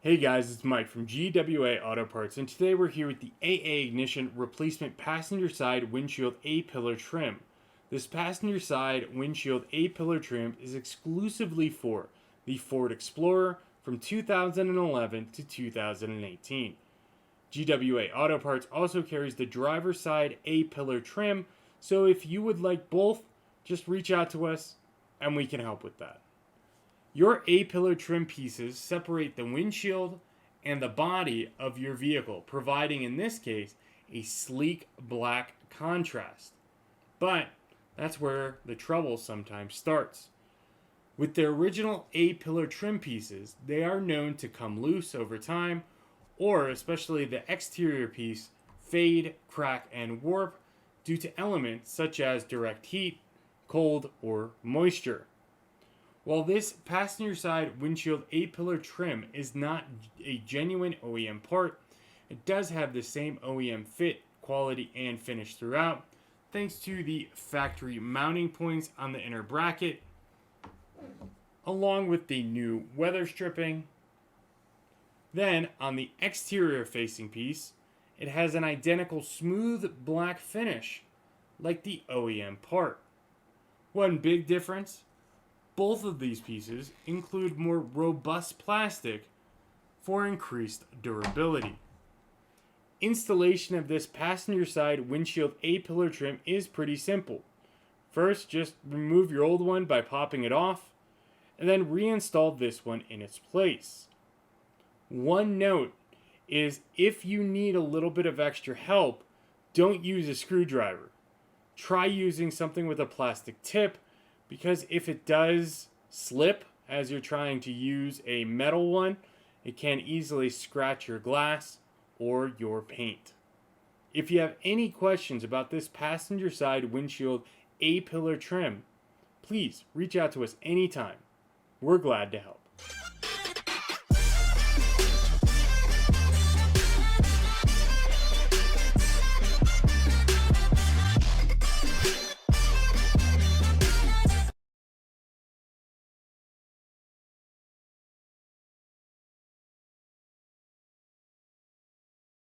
Hey guys, it's Mike from GWA Auto Parts, and today we're here with the AA Ignition Replacement Passenger Side Windshield A-Pillar Trim. This passenger side windshield A-Pillar trim is exclusively for the Ford Explorer from 2011 to 2018. GWA Auto Parts also carries the driver's side A-Pillar trim, so if you would like both, just reach out to us and we can help with that. Your A-pillar trim pieces separate the windshield and the body of your vehicle, providing in this case a sleek black contrast. But that's where the trouble sometimes starts. With the original A-pillar trim pieces, they are known to come loose over time, or especially the exterior piece, fade, crack, and warp due to elements such as direct heat, cold, or moisture. While this passenger side windshield A-pillar trim is not a genuine OEM part, it does have the same OEM fit, quality, and finish throughout, thanks to the factory mounting points on the inner bracket, along with the new weather stripping. Then, on the exterior facing piece, it has an identical smooth black finish, like the OEM part. One big difference: both of these pieces include more robust plastic for increased durability. Installation of this passenger side windshield A-pillar trim is pretty simple. First, just remove your old one by popping it off, and then reinstall this one in its place. One note is if you need a little bit of extra help, don't use a screwdriver. Try using something with a plastic tip, because if it does slip as you're trying to use a metal one, it can easily scratch your glass or your paint. If you have any questions about this passenger side windshield A-pillar trim, please reach out to us anytime. We're glad to help.